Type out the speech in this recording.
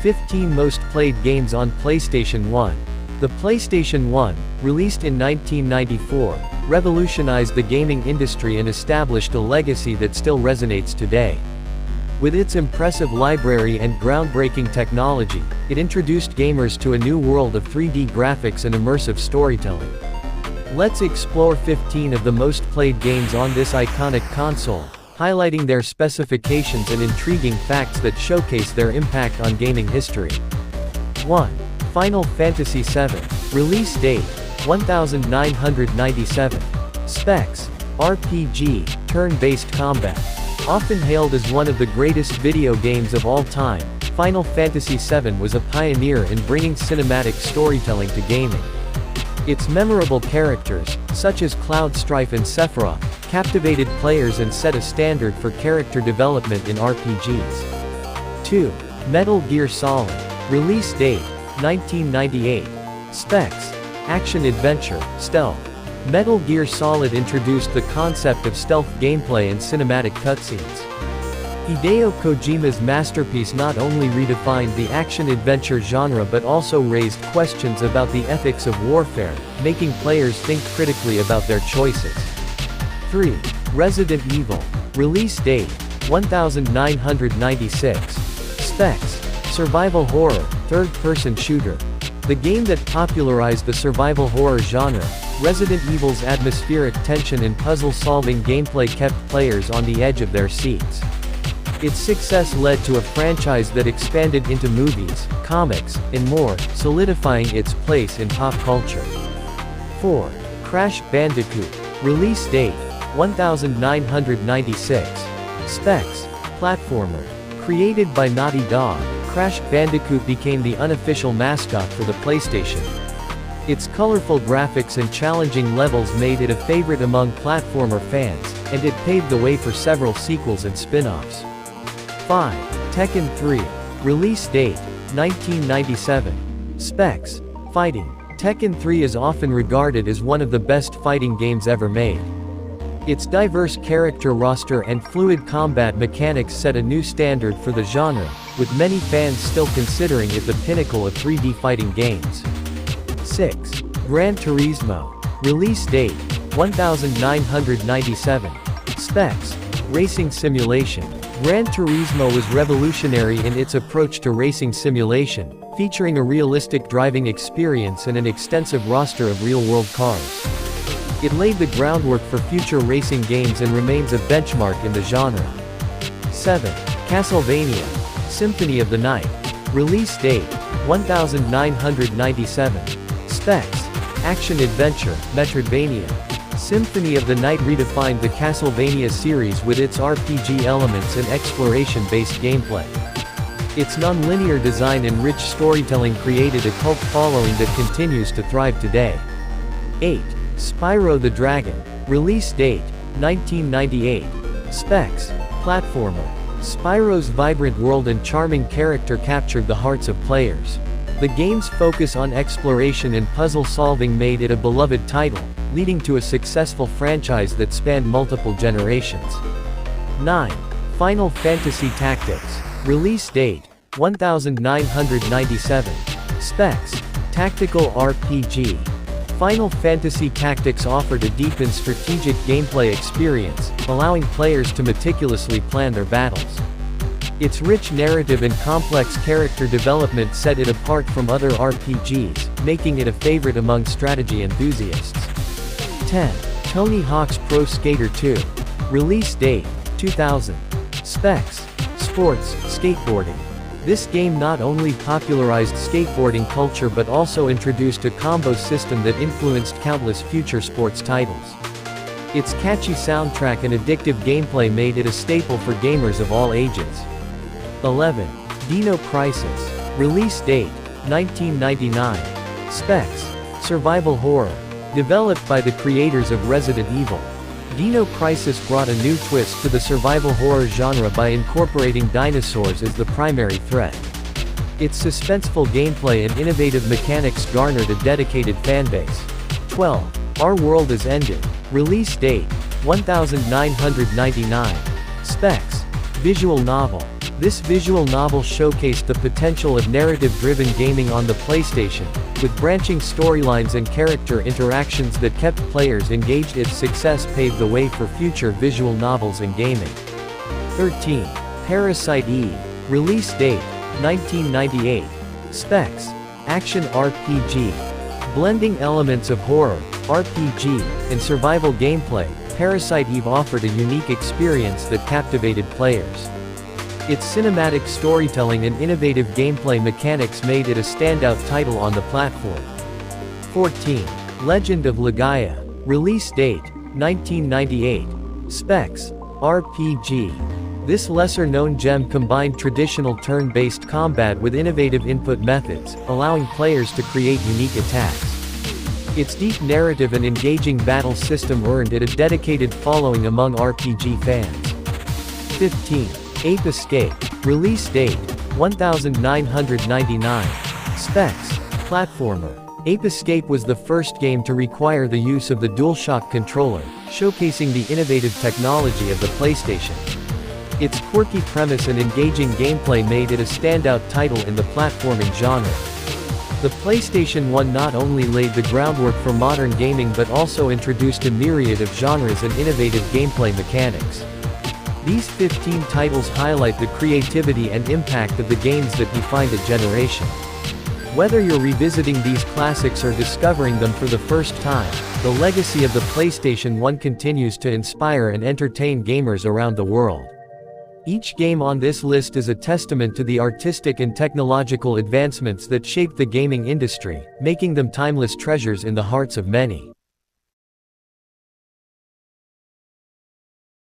15 most played games on PlayStation 1. The PlayStation 1, released in 1994, revolutionized the gaming industry and established a legacy that still resonates today. With its impressive library and groundbreaking technology, it introduced gamers to a new world of 3D graphics and immersive storytelling. Let's explore 15 of the most played games on this iconic console, highlighting their specifications and intriguing facts that showcase their impact on gaming history. 1. Final Fantasy VII. Release date: 1997. Specs: RPG, turn-based combat. Often hailed as one of the greatest video games of all time, Final Fantasy VII was a pioneer in bringing cinematic storytelling to gaming. Its memorable characters, such as Cloud Strife and Sephiroth, captivated players and set a standard for character development in RPGs. 2. Metal Gear Solid. Release date: 1998. Specs: action-adventure, stealth. Metal Gear Solid introduced the concept of stealth gameplay and cinematic cutscenes. Hideo Kojima's masterpiece not only redefined the action-adventure genre but also raised questions about the ethics of warfare, making players think critically about their choices. 3. Resident Evil. Release date: 1996. Specs: survival horror, third-person shooter. The game that popularized the survival horror genre, Resident Evil's atmospheric tension and puzzle-solving gameplay kept players on the edge of their seats. Its success led to a franchise that expanded into movies, comics, and more, solidifying its place in pop culture. 4. Crash Bandicoot. Release date: 1996. Specs: platformer. Created by Naughty Dog, Crash Bandicoot became the unofficial mascot for the PlayStation. Its colorful graphics and challenging levels made it a favorite among platformer fans, and it paved the way for several sequels and spin-offs. 5. Tekken 3. Release date: 1997. Specs: fighting. Tekken 3 is often regarded as one of the best fighting games ever made. Its diverse character roster and fluid combat mechanics set a new standard for the genre, with many fans still considering it the pinnacle of 3D fighting games. 6. Gran Turismo. Release date: 1997. Specs: racing simulation. Gran Turismo was revolutionary in its approach to racing simulation, featuring a realistic driving experience and an extensive roster of real-world cars. It laid the groundwork for future racing games and remains a benchmark in the genre. 7. Castlevania: Symphony of the Night. Release date: 1997. Specs: action-adventure, Metroidvania. Symphony of the Night redefined the Castlevania series with its RPG elements and exploration-based gameplay. Its non-linear design and rich storytelling created a cult following that continues to thrive today. 8. Spyro the Dragon. Release date: 1998. Specs: platformer. Spyro's vibrant world and charming character captured the hearts of players. The game's focus on exploration and puzzle solving made it a beloved title, leading to a successful franchise that spanned multiple generations. 9. Final Fantasy Tactics. Release date: 1997. Specs: tactical RPG. Final Fantasy Tactics offered a deep and strategic gameplay experience, allowing players to meticulously plan their battles. Its rich narrative and complex character development set it apart from other RPGs, making it a favorite among strategy enthusiasts. 10. Tony Hawk's Pro Skater 2. Release date: 2000. Specs: sports, skateboarding. This game not only popularized skateboarding culture but also introduced a combo system that influenced countless future sports titles. Its catchy soundtrack and addictive gameplay made it a staple for gamers of all ages. 11. Dino Crisis. Release date: 1999. Specs: survival horror. Developed by the creators of Resident Evil, Dino Crisis brought a new twist to the survival horror genre by incorporating dinosaurs as the primary threat. Its suspenseful gameplay and innovative mechanics garnered a dedicated fanbase. 12. Our World Is Ended. Release date: 1999. Specs: visual novel. This visual novel showcased the potential of narrative-driven gaming on the PlayStation, with branching storylines and character interactions that kept players engaged. Its success paved the way for future visual novels in gaming. 13. Parasite Eve. Release date: 1998. Specs: Action RPG. Blending elements of horror, RPG, and survival gameplay, Parasite Eve offered a unique experience that captivated players. Its cinematic storytelling and innovative gameplay mechanics made it a standout title on the platform. 14. Legend of Legaia. Release date: 1998. Specs: RPG. This lesser-known gem combined traditional turn-based combat with innovative input methods, allowing players to create unique attacks. Its deep narrative and engaging battle system earned it a dedicated following among RPG fans. 15. Ape Escape. Release date: 1999. Specs: Platformer. Ape Escape was the first game to require the use of the DualShock controller, showcasing the innovative technology of the PlayStation. Its quirky premise and engaging gameplay made it a standout title in the platforming genre. The PlayStation 1 not only laid the groundwork for modern gaming but also introduced a myriad of genres and innovative gameplay mechanics. These 15 titles highlight the creativity and impact of the games that defined a generation. Whether you're revisiting these classics or discovering them for the first time, the legacy of the PlayStation 1 continues to inspire and entertain gamers around the world. Each game on this list is a testament to the artistic and technological advancements that shaped the gaming industry, making them timeless treasures in the hearts of many.